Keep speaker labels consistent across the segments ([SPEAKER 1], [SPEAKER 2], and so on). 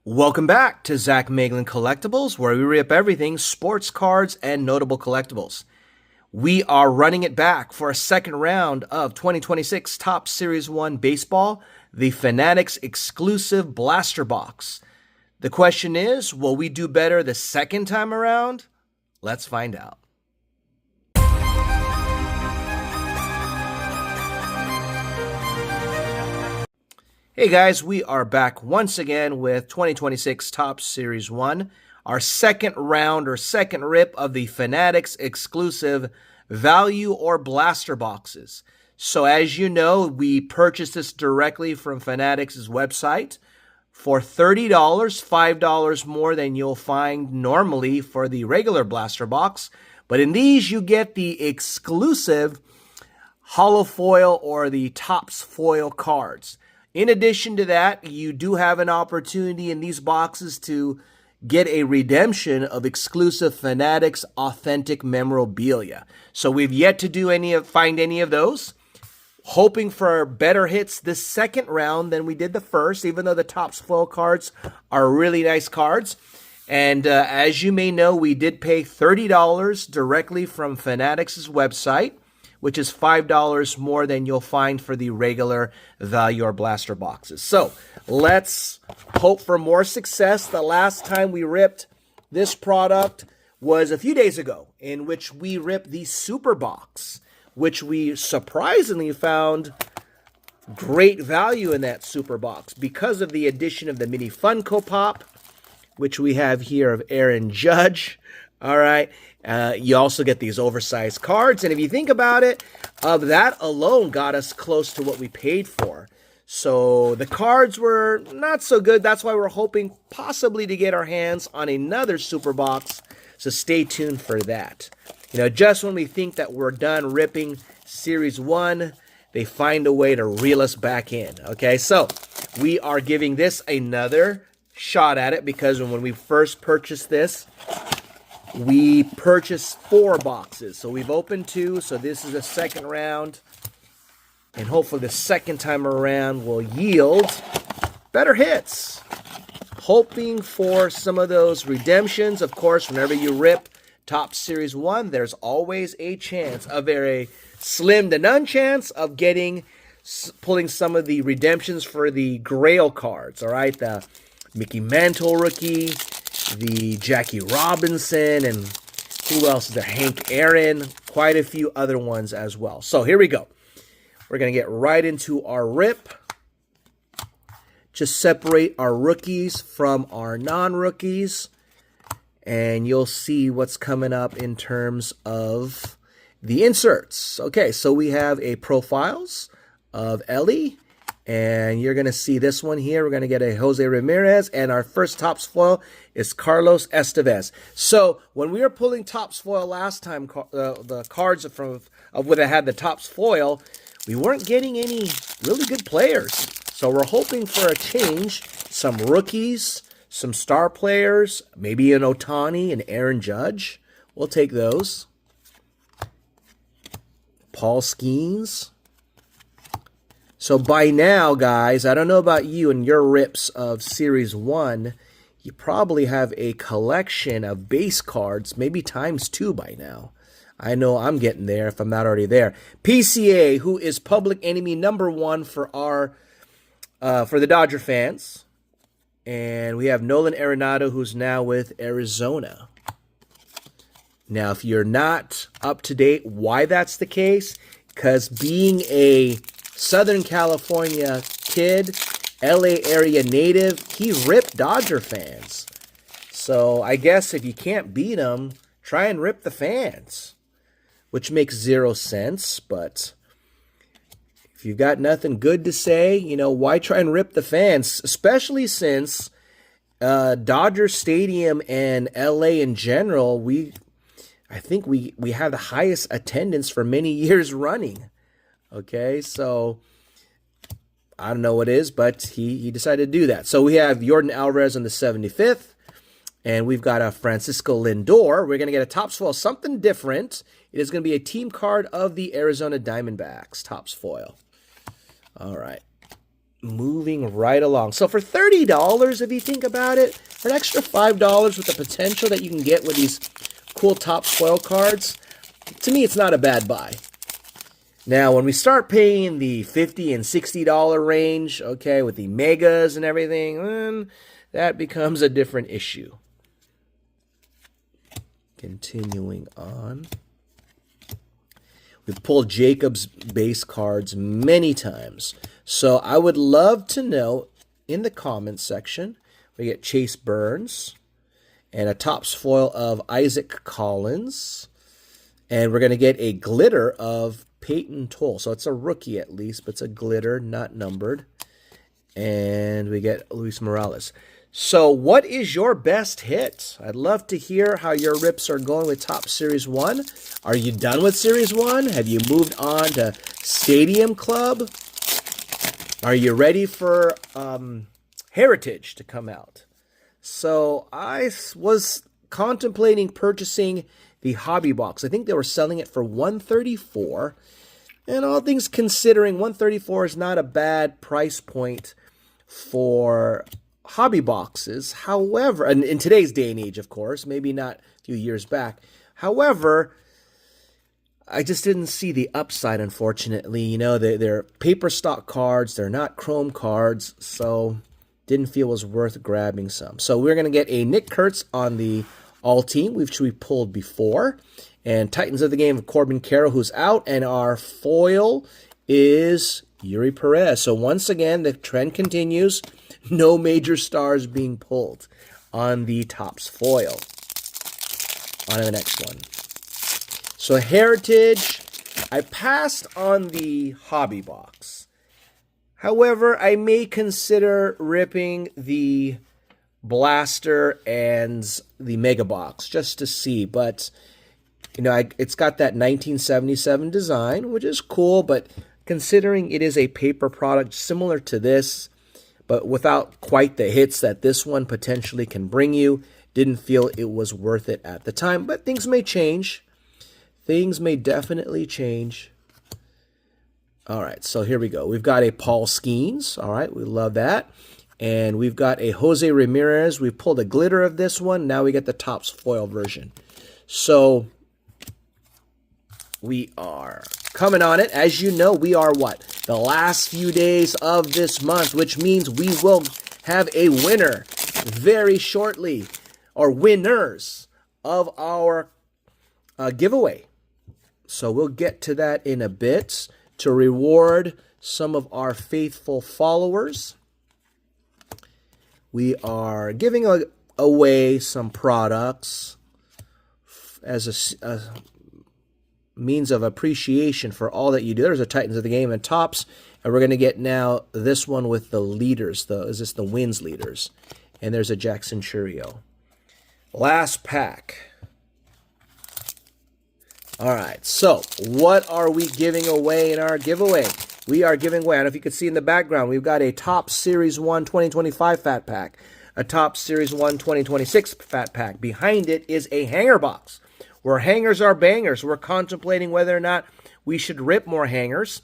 [SPEAKER 1] Welcome back to Zach Meglin Collectibles, where we rip everything sports cards and notable collectibles. We are running it back for a second round of 2026 Topps Series 1 Baseball, the Fanatics exclusive blaster box. The question is, will we do better the second time around? Let's find out. Hey guys, we are back once again with 2026 Topps Series 1, our second round or second rip of the Fanatics exclusive value or blaster boxes. So as you know, we purchased this directly from Fanatics' website for $30, $5 more than you'll find normally for the regular blaster box. But in these, you get the exclusive holo foil or the Topps foil cards. In addition to that, you do have an opportunity in these boxes to get a redemption of exclusive Fanatics authentic memorabilia. So we've yet to find any of those. Hoping for better hits this second round than we did the first, even though the Topps foil cards are really nice cards. And as you may know, we did pay $30 directly from Fanatics' website, which is $5 more than you'll find for the regular value or blaster boxes. So let's hope for more success. The last time we ripped this product was a few days ago, in which we ripped the Super Box, which we surprisingly found great value in that Super Box because of the addition of the mini Funko Pop, which we have here of Aaron Judge. All right. You also get these oversized cards. And if you think about it, that alone got us close to what we paid for. So the cards were not so good. That's why we're hoping possibly to get our hands on another Super Box. So stay tuned for that. You know, just when we think that we're done ripping Series 1, they find a way to reel us back in. Okay, so we are giving this another shot at it because when we first purchased this, we purchased 4 boxes. So we've opened 2. So this is the second round. And hopefully the second time around will yield better hits. Hoping for some of those redemptions. Of course, whenever you rip Topps Series 1, there's always a chance, a very slim to none chance of pulling some of the redemptions for the Grail cards. All right, the Mickey Mantle rookie, the Jackie Robinson, and who else is there? Hank Aaron, quite a few other ones as well. So here we go. We're going to get right into our rip. Just separate our rookies from our non-rookies, and you'll see what's coming up in terms of the inserts. Okay, so we have a profiles of Ellie. And you're going to see this one here. We're going to get a Jose Ramirez. And our first Topps foil is Carlos Estevez. So when we were pulling Topps foil last time, the cards of where they had the Topps foil, we weren't getting any really good players. So we're hoping for a change. Some rookies, some star players, maybe an Ohtani, an Aaron Judge. We'll take those. Paul Skeens. So by now, guys, I don't know about you and your rips of Series 1, you probably have a collection of base cards, maybe ×2 by now. I know I'm getting there if I'm not already there. PCA, who is public enemy #1 for the Dodger fans. And we have Nolan Arenado, who's now with Arizona. Now, if you're not up to date why that's the case, because being a Southern California kid, LA area native, he ripped Dodger fans. So I guess if you can't beat them, try and rip the fans, which makes 0 sense. But if you've got nothing good to say, you know, why try and rip the fans? Especially since Dodger Stadium and LA in general, I think we have the highest attendance for many years running. Okay, so I don't know what it is, but he decided to do that. So we have Jordan Alvarez on the 75th, and we've got a Francisco Lindor. We're going to get a Topps foil, something different. It is going to be a team card of the Arizona Diamondbacks, Topps foil. All right. moving right along. So for $30, if you think about it, for an extra $5 with the potential that you can get with these cool top foil cards, to me, it's not a bad buy. Now, when we start paying the $50 and $60 range, okay, with the megas and everything, then that becomes a different issue. Continuing on. We've pulled Jacob's base cards many times. So I would love to know in the comments section, we get Chase Burns and a Topps foil of Isaac Collins. And we're going to get a glitter of Peyton Toll. So it's a rookie at least, but it's a glitter, not numbered. And we get Luis Morales. So what is your best hit? I'd love to hear how your rips are going with Topps Series 1. Are you done with Series 1? Have you moved on to Stadium Club? Are you ready for Heritage to come out? So I was contemplating purchasing the Hobby Box. I think they were selling it for $134. And all things considering, $134 is not a bad price point for hobby boxes. However, and in today's day and age, of course, maybe not a few years back. However, I just didn't see the upside, unfortunately. You know, they're paper stock cards. They're not chrome cards, so didn't feel it was worth grabbing some. So we're going to get a Nick Kurtz on the all-team, which we pulled before. And Titans of the Game of Corbin Carroll, who's out. And our foil is Yuri Perez. So once again, the trend continues. No major stars being pulled on the Topps foil. On to the next one. So Heritage, I passed on the Hobby Box. However, I may consider ripping the Blaster and the Mega Box just to see. But, you know, it's got that 1977 design, which is cool. But considering it is a paper product similar to this, but without quite the hits that this one potentially can bring you, didn't feel it was worth it at the time. But things may change. Things may definitely change. All right, so here we go. We've got a Paul Skeens. All right, we love that. And we've got a Jose Ramirez. We pulled a glitter of this one. Now we get the Topps foil version. So we are coming on it. As you know, we are what? The last few days of this month, which means we will have a winner very shortly, or winners of our giveaway. So we'll get to that in a bit to reward some of our faithful followers. We are giving away some products as a means of appreciation for all that you do. There's a Titans of the Game and Topps, and we're going to get now this one with the leaders. Is this the wins leaders? And there's a Jackson Churio. Last pack. All right, so what are we giving away in our giveaway? We are giving away, I don't know if you can see in the background, we've got a Topps Series 1 2025 Fat Pack, a Topps Series 1 2026 Fat Pack. Behind it is a hanger box, where hangers are bangers. We're contemplating whether or not we should rip more hangers,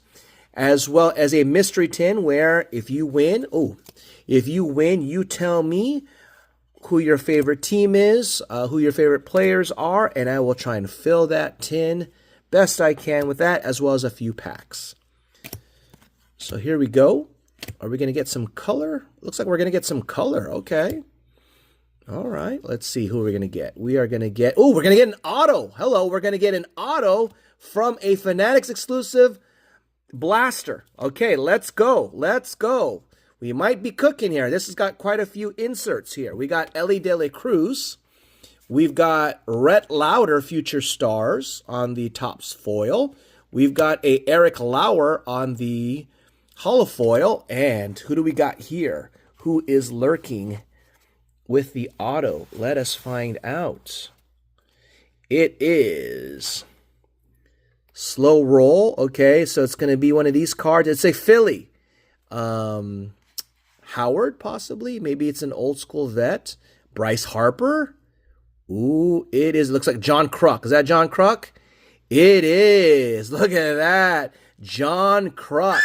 [SPEAKER 1] as well as a mystery tin where if you win, you tell me who your favorite team is, who your favorite players are, and I will try and fill that tin best I can with that, as well as a few packs. So here we go. Are we going to get some color? Looks like we're going to get some color. Okay. All right. Let's see who we're going to get. We are going to get, we're going to get an auto. Hello. We're going to get an auto from a Fanatics exclusive Blaster. Okay. Let's go. Let's go. We might be cooking here. This has got quite a few inserts here. We got Ellie De La Cruz. We've got Rhett Lauder Future Stars on the Topps foil. We've got a Eric Lauer on the holo foil. And who do we got here? Who is lurking with the auto? Let us find out. It is Slow Roll. Okay, so it's going to be one of these cards. It's a Philly. Howard, possibly. Maybe it's an old school vet. Bryce Harper. Ooh, it is. Looks like John Kruk. Is that John Kruk? It is. Look at that. John Kruk.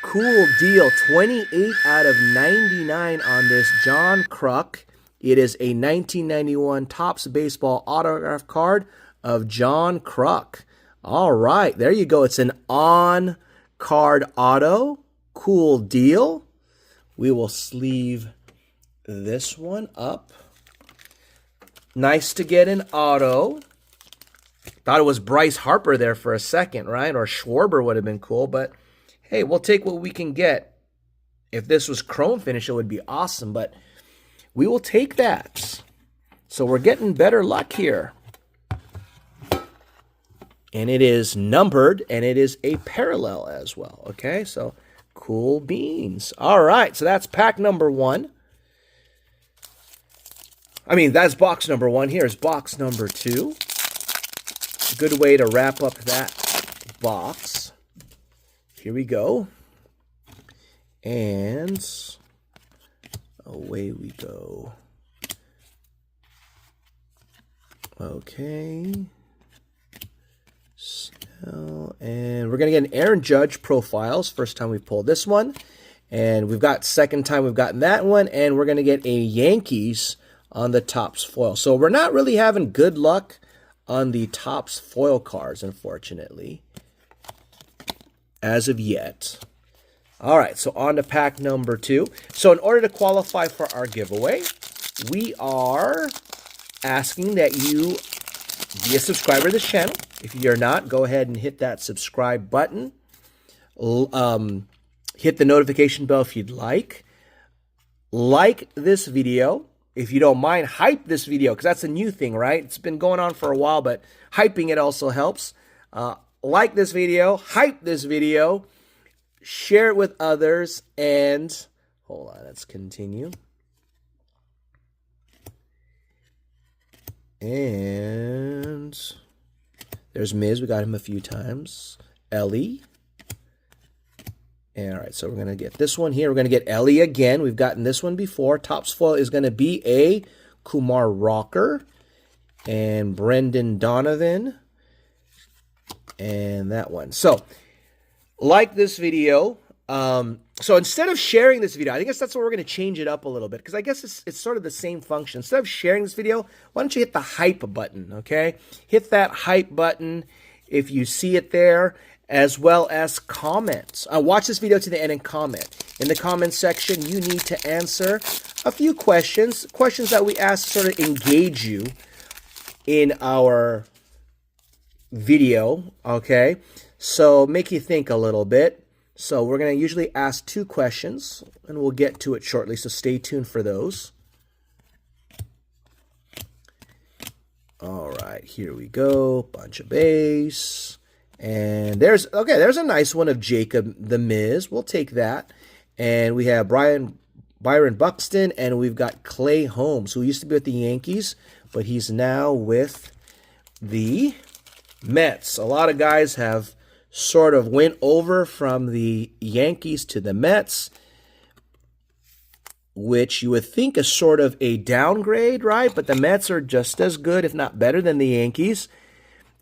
[SPEAKER 1] Cool deal. 28 out of 99 on this John Kruk. It is a 1991 Topps Baseball autograph card of John Kruk. All right, there you go. It's an on-card auto. Cool deal. We will sleeve this one up. Nice to get an auto. Thought it was Bryce Harper there for a second, right? Or Schwarber would have been cool, but hey, we'll take what we can get. If this was chrome finish, it would be awesome, but we will take that. So we're getting better luck here. And it is numbered, and it is a parallel as well. Okay, so cool beans. All right, so that's pack number 1. I mean, that's box number 1. Here's box number 2. A good way to wrap up that box. Here we go. And away we go. Okay. And we're going to get an Aaron Judge profiles. First time we pulled this one. And we've got second time we've gotten that one. And we're going to get a Yankees on the Topps foil. So we're not really having good luck on the Topps foil cards, unfortunately, as of yet. All right, so on to pack number 2. So in order to qualify for our giveaway, we are asking that you be a subscriber to this channel. If you're not, go ahead and hit that subscribe button. Hit the notification bell if you'd like. Like this video. If you don't mind, hype this video, because that's a new thing, right? It's been going on for a while, but hyping it also helps. Like this video, hype this video, share it with others, and hold on, let's continue. And there's Miz. We got him a few times. Ellie. And all right, so we're going to get this one here. We're going to get Ellie again. We've gotten this one before. Topps foil is going to be a Kumar Rocker and Brendan Donovan. And that one. So, like this video. So instead of sharing this video, I guess that's what we're going to change it up a little bit, because I guess it's sort of the same function. Instead of sharing this video, why don't you hit the hype button, okay? Hit that hype button if you see it there, as well as comments. Watch this video to the end and comment. In the comment section, you need to answer a few questions that we ask to sort of engage you in our video, okay? So make you think a little bit. So we're going to usually ask 2 questions, and we'll get to it shortly, so stay tuned for those. All right, here we go. Bunch of base. And there's a nice one of Jacob the Miz. We'll take that. And we have Byron Buxton, and we've got Clay Holmes, who used to be with the Yankees, but he's now with the Mets. A lot of guys have sort of went over from the Yankees to the Mets, which you would think is sort of a downgrade, right? But the Mets are just as good, if not better, than the Yankees.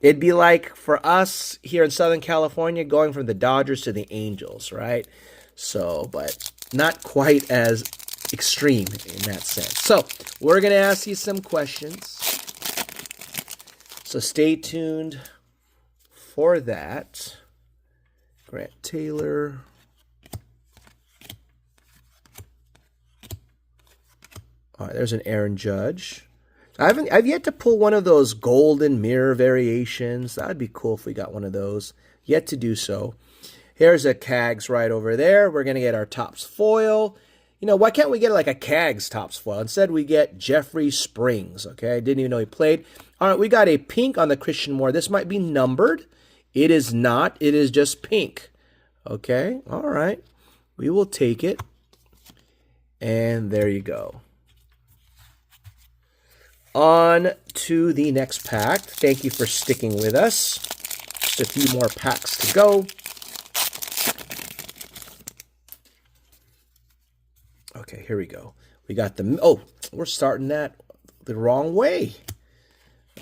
[SPEAKER 1] It'd be like for us here in Southern California going from the Dodgers to the Angels, right? So, but not quite as extreme in that sense. So, we're going to ask you some questions. So, stay tuned for that. Grant Taylor. All right, there's an Aaron Judge. I've yet to pull one of those golden mirror variations. That would be cool if we got one of those. Yet to do so. Here's a Cags right over there. We're going to get our Topps foil. You know, why can't we get like a Cags Topps foil? Instead, we get Jeffrey Springs, okay? I didn't even know he played. All right, we got a pink on the Christian Moore. This might be numbered. It is not. It is just pink, okay? All right. We will take it. And there you go. On to the next pack. Thank you for sticking with us. Just a few more packs to go. Okay, here we go. We got the... Oh, we're starting that the wrong way.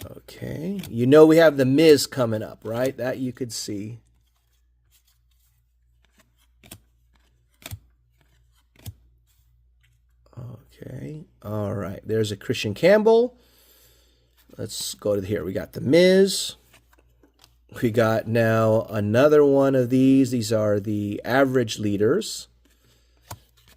[SPEAKER 1] Okay. You know we have the Miz coming up, right? That you could see. Okay. All right. There's a Christian Campbell. Let's go to here. We got the Miz. We got now another one of these. These are the average leaders.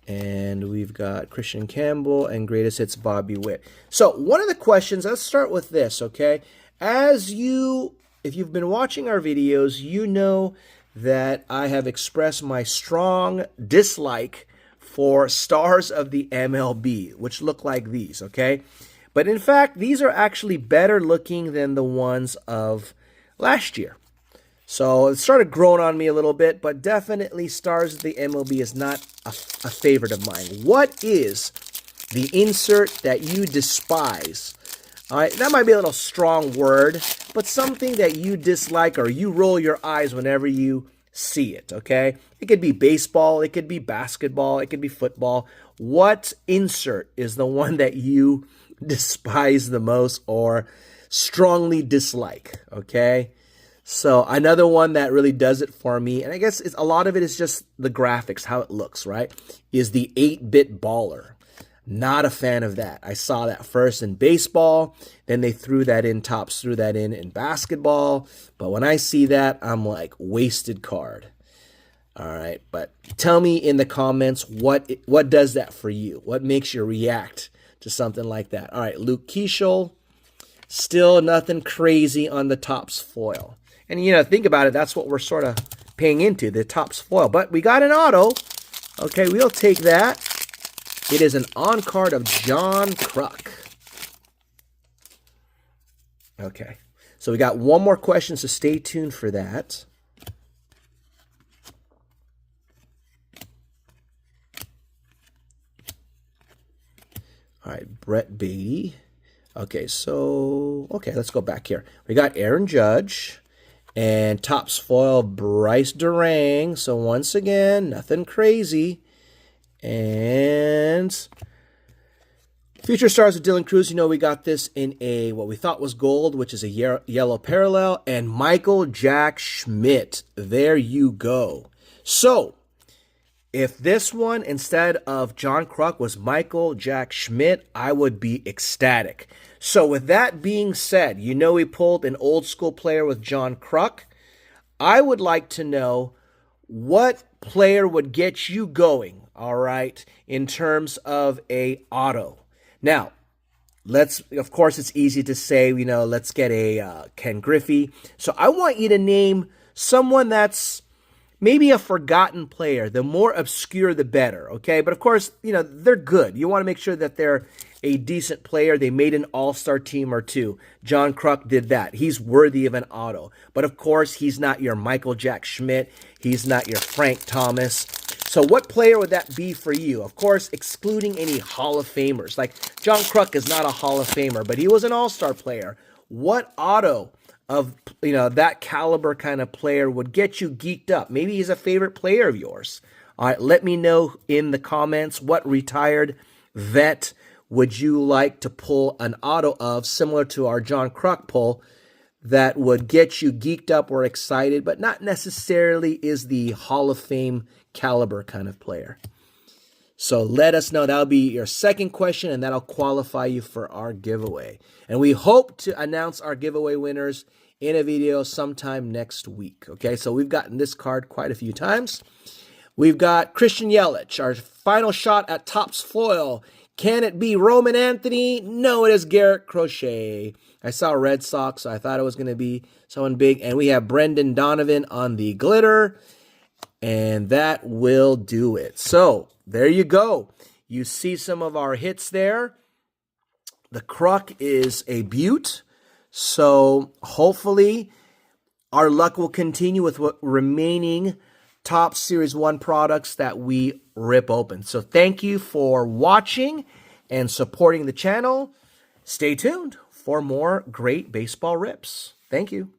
[SPEAKER 1] And we've got Christian Campbell and greatest hits Bobby Witt. So one of the questions, let's start with this, okay? If you've been watching our videos, you know that I have expressed my strong dislike for stars of the MLB, which look like these, okay? But in fact, these are actually better looking than the ones of last year. So it started growing on me a little bit, but definitely stars of the MLB is not a favorite of mine. What is the insert that you despise? All right, that might be a little strong word, but something that you dislike or you roll your eyes whenever you see it, okay? It could be baseball, it could be basketball, it could be football. What insert is the one that you despise the most or strongly dislike, okay? So another one that really does it for me, and I guess a lot of it is just the graphics, how it looks, right, is the 8-bit baller. Not a fan of that. I saw that first in baseball, then they threw that in, Topps threw that in basketball, but when I see that, I'm like, wasted card. All right, but tell me in the comments what does that for you? What makes you react to something like that? All right, Luke Keeschel, still nothing crazy on the Topps foil. And, think about it. That's what we're sort of paying into, the Topps foil. But we got an auto. Okay, we'll take that. It is an on-card of John Kruk. Okay, so we got one more question, so stay tuned for that. All right, Brett Beatty. Okay, let's go back here. We got Aaron Judge. And Topps foil, Bryce Durang. So once again, nothing crazy. And Future Stars of Dylan Cruz. We got this in what we thought was gold, which is a yellow parallel. And Michael Jack Schmidt. There you go. So if this one, instead of John Kruk, was Michael Jack Schmidt, I would be ecstatic. So with that being said, we pulled an old school player with John Kruk. I would like to know what player would get you going, all right, in terms of a auto. Now, of course, it's easy to say, let's get a Ken Griffey. So I want you to name someone that's maybe a forgotten player. The more obscure, the better, okay? But of course, they're good. You want to make sure that they're a decent player. They made an all-star team or two. John Kruk did that. He's worthy of an auto. But of course, he's not your Michael Jack Schmidt. He's not your Frank Thomas. So what player would that be for you? Of course, excluding any Hall of Famers. Like John Kruk is not a Hall of Famer, but he was an all-star player. What auto of that caliber kind of player would get you geeked up? Maybe he's a favorite player of yours. All right, let me know in the comments what retired vet would you like to pull an auto of, similar to our John Kruk pull, that would get you geeked up or excited, but not necessarily is the Hall of Fame caliber kind of player. So let us know. That'll be your second question, and that'll qualify you for our giveaway. And we hope to announce our giveaway winners in a video sometime next week. Okay, so we've gotten this card quite a few times. We've got Christian Yelich, our final shot at Topps foil. Can it be Roman Anthony? No, it is Garrett Crochet. I saw Red Sox, so I thought it was going to be someone big. And we have Brendan Donovan on the glitter. And that will do it. So there you go. You see some of our hits there. The Kruk is a beaut. So hopefully our luck will continue with what remaining Topps Series 1 products that we rip open. So thank you for watching and supporting the channel. Stay tuned for more great baseball rips. Thank you.